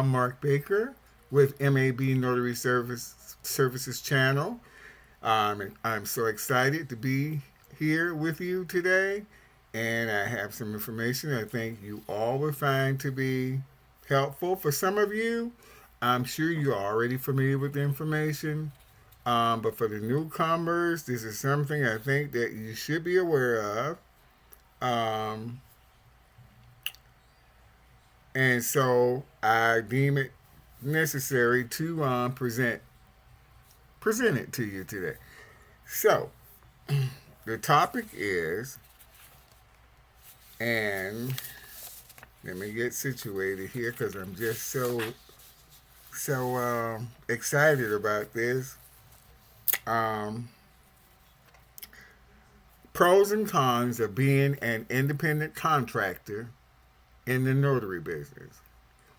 I'm Mark Baker with MAB Notary Services Channel. I'm so excited to be here with you today, and I have some information I think you all will find to be helpful. For some of you, I'm sure you're already familiar with the information, but for the newcomers, this is something I think that you should be aware of. Um, and so I deem it necessary to present it to you today. So the topic is, and let me get situated here because I'm just so excited about this. Um, Pros and cons of being an independent contractor in the notary business.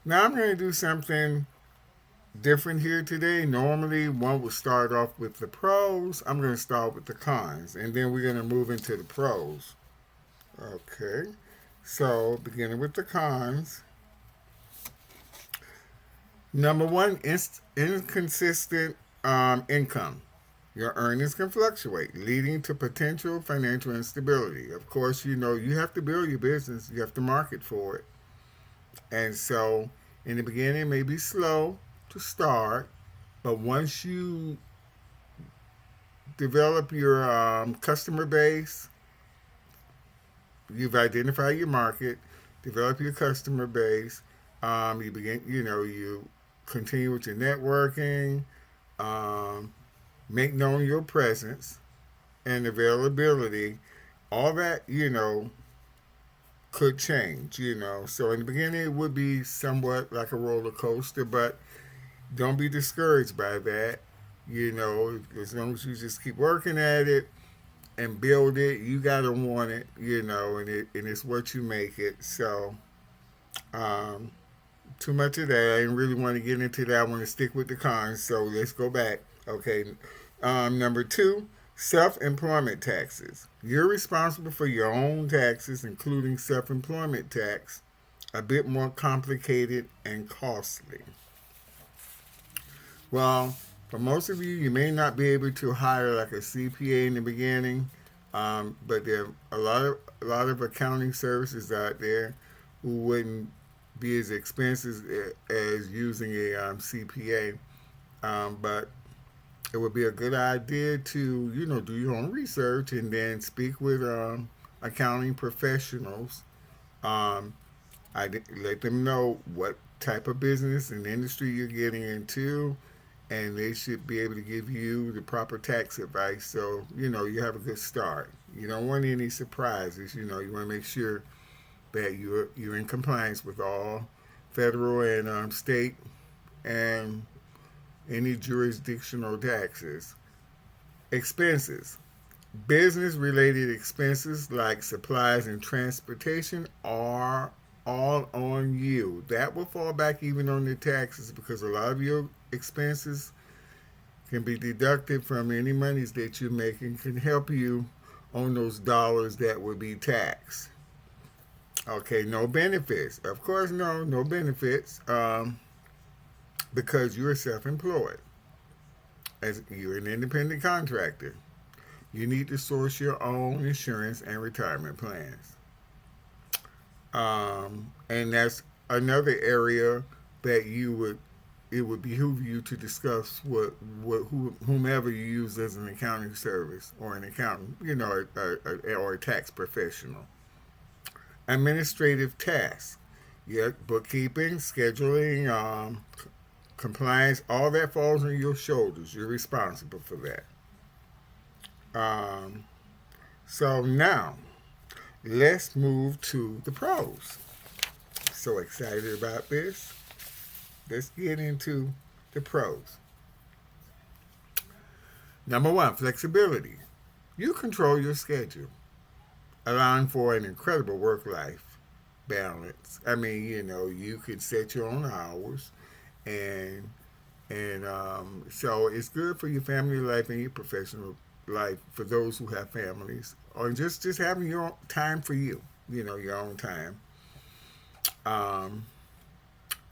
Now I'm going to do something different here today. Normally, one would start off with the pros. I'm going to start with the cons, and then we're going to move into the pros. Okay, so beginning with the cons. Number one, inconsistent income. Your earnings can fluctuate, leading to potential financial instability. Of course, you have to build your business, you have to market for it. And so, in the beginning, it may be slow to start, but once you develop your customer base, you've identified your market, develop your customer base, you continue with your networking, um, make known your presence and availability, all that, could change. So in the beginning, it would be somewhat like a roller coaster, but don't be discouraged by that. As long as you just keep working at it and build it, you gotta want it, and it's what you make it. So, um, too much of that. I didn't really want to get into that. I want to stick with the cons. So let's go back. Okay. Number two, self-employment taxes. You're responsible for your own taxes, including self-employment tax. A bit more complicated and costly. Well, for most of you, you may not be able to hire like a CPA in the beginning, but there are a lot of accounting services out there who wouldn't be as expensive as using a CPA. But it would be a good idea to do your own research and then speak with accounting professionals. Um, let them know what type of business and industry you're getting into, and they should be able to give you the proper tax advice so you have a good start. You don't want any surprises. You want to make sure that you're in compliance with all federal and state and any jurisdictional taxes. Expenses. Business related expenses like supplies and transportation are all on you. That will fall back even on the taxes because a lot of your expenses can be deducted from any monies that you make and can help you on those dollars that will be taxed. Okay, no benefits. Of course, no benefits because you're self-employed. As you're an independent contractor, you need to source your own insurance and retirement plans. And that's another area that it would behoove you to discuss whomever you use as an accounting service or an accountant, or a tax professional. Administrative tasks, yeah, bookkeeping, scheduling, compliance, all that falls on your shoulders. You're responsible for that. Um, so now, let's move to the pros. So excited about this. Let's get into the pros. Number one, flexibility. You control your schedule, allowing for an incredible work life balance. I mean, you can set your own hours, and so it's good for your family life and your professional life for those who have families, or just having time for you. Your own time. Um,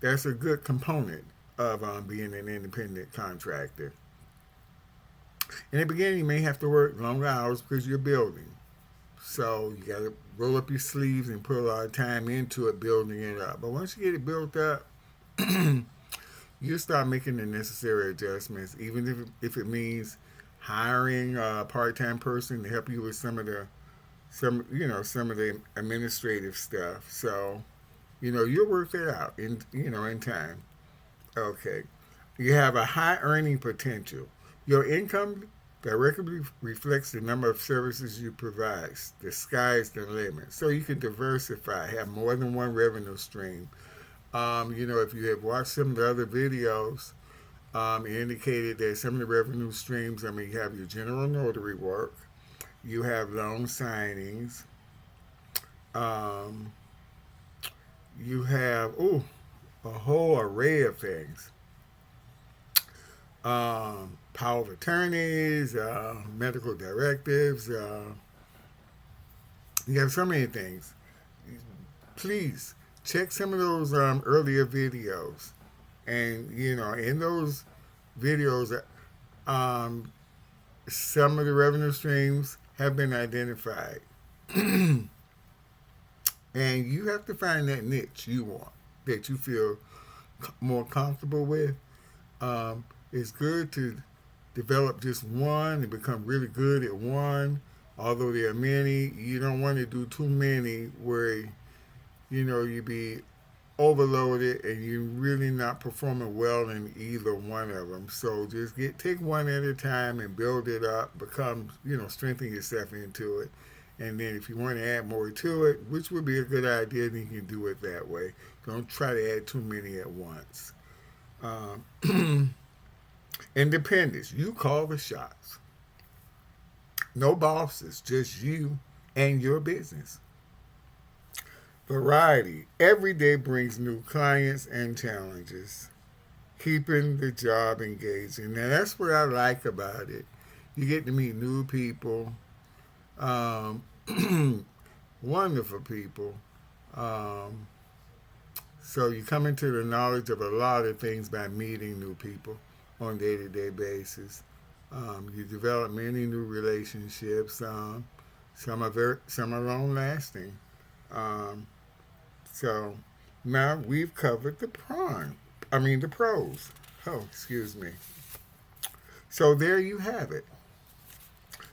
That's a good component of being an independent contractor. In the beginning, you may have to work longer hours because you're building. So you got to roll up your sleeves and put a lot of time into it, building it up. But once you get it built up, you start making the necessary adjustments, even if it means hiring a part-time person to help you with some of the administrative stuff. So you'll work that out in time. Okay. You have a high earning potential. Your income directly reflects the number of services you provide. The sky is the limit. So you can diversify, have more than one revenue stream. If you have watched some of the other videos, it indicated that some of the revenue streams, you have your general notary work, you have loan signings, um, you have, a whole array of things. Power of attorneys, medical directives. You have so many things. Please check some of those earlier videos, and in those videos, um, some of the revenue streams have been identified, and you have to find that niche you want, that you feel more comfortable with. It's good to develop just one and become really good at one. Although there are many, you don't want to do too many where you be overloaded and you're really not performing well in either one of them. So just take one at a time and build it up, become strengthen yourself into it. And then if you want to add more to it, which would be a good idea, then you can do it that way. Don't try to add too many at once. Independence. You call the shots. No bosses, just you and your business. Variety. Every day brings new clients and challenges. Keeping the job engaging. Now, that's what I like about it. You get to meet new people, um, wonderful people. Um, so you come into the knowledge of a lot of things by meeting new people on a day-to-day basis. You develop many new relationships. Some are long lasting. Um, so now we've covered the pros. Oh, excuse me. So there you have it.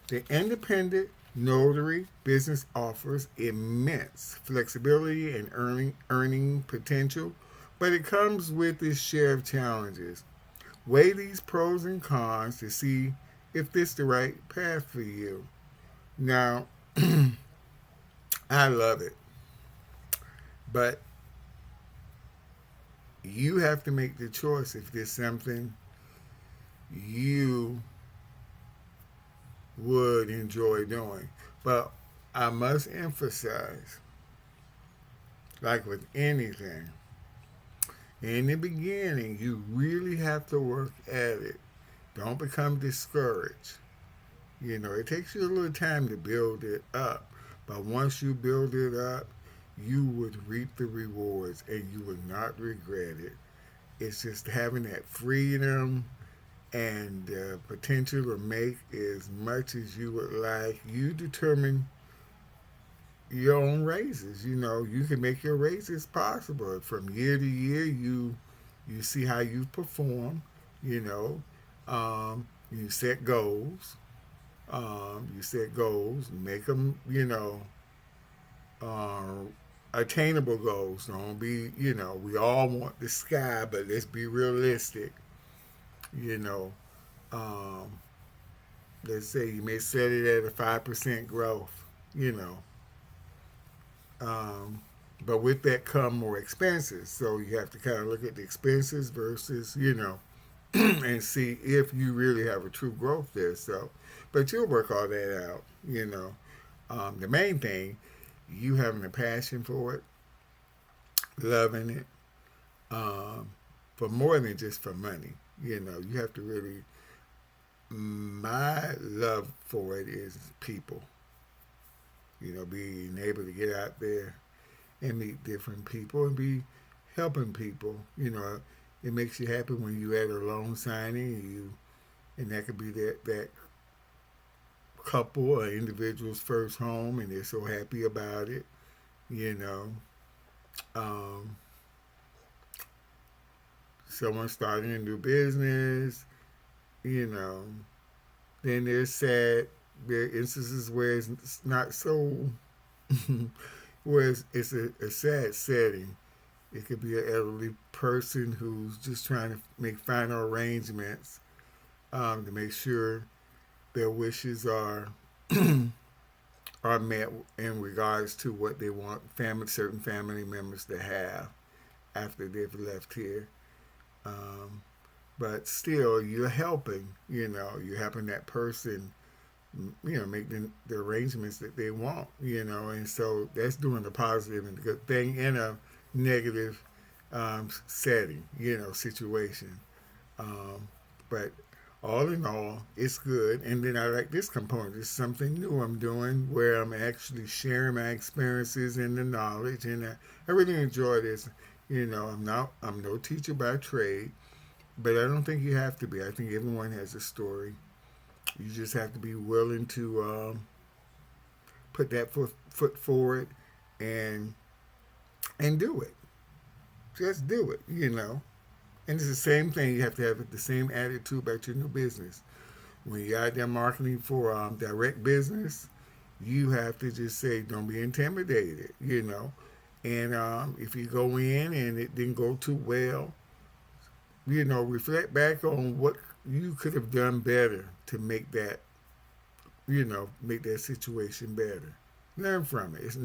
The independent notary business offers immense flexibility and earning potential, but it comes with its share of challenges. Weigh these pros and cons to see if this is the right path for you. Now, I love it, but you have to make the choice if there's something you would enjoy doing. But I must emphasize, like with anything, in the beginning, you really have to work at it. Don't become discouraged. It takes you a little time to build it up. But once you build it up, you would reap the rewards and you would not regret it. It's just having that freedom and potential to make as much as you would like. You determine your own raises. You can make your raises possible from year to year. You see how you perform. You set goals. Make them. Uh, Attainable goals. Don't be. We all want the sky, but let's be realistic. You know, um, let's say you may set it at a 5% growth. You know, Um, but with that come more expenses. So you have to kind of look at the expenses versus, and see if you really have a true growth there. So, but you'll work all that out. The main thing, you having a passion for it, loving it, um, for more than just for money. You have to really, my love for it is people. Being able to get out there and meet different people and be helping people. It makes you happy when you at a loan signing, and that could be that couple or individual's first home, and they're so happy about it. You know, um, someone starting a new business. You know, then there's sad. There are instances where it's not so, where it's a sad setting. It could be an elderly person who's just trying to make final arrangements to make sure their wishes are met in regards to what they want certain family members to have after they've left here. Um, but still, you're helping. You're helping that person. Make the arrangements that they want. And so that's doing the positive and the good thing in a negative setting. Situation. Um, but all in all, it's good. And then I like this component. It's something new I'm doing where I'm actually sharing my experiences and the knowledge, and I really enjoy this. I'm no teacher by trade, but I don't think you have to be. I think everyone has a story. You just have to be willing to put that foot forward and do it. Just do it. And it's the same thing. You have to have the same attitude about your new business. When you're out there marketing for direct business, you have to just say, don't be intimidated. And if you go in and it didn't go too well, reflect back on what you could have done better to make that situation better. Learn from it.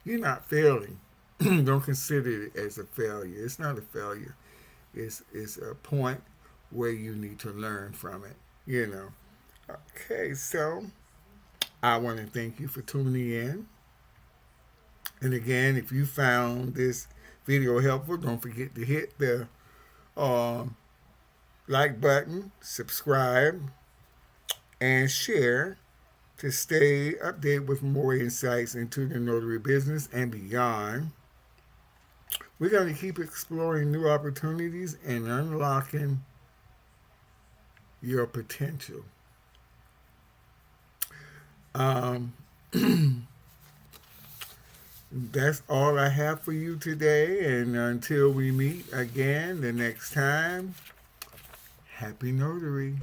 You're not failing. Don't consider it as a failure. It's not a failure. It's a point where you need to learn from it. Okay, so I want to thank you for tuning in. And again, if you found this video helpful, don't forget to hit the um, like button, subscribe, and share to stay updated with more insights into the notary business and beyond. We're going to keep exploring new opportunities and unlocking your potential. Um, that's all I have for you today. And until we meet again the next time, happy notary.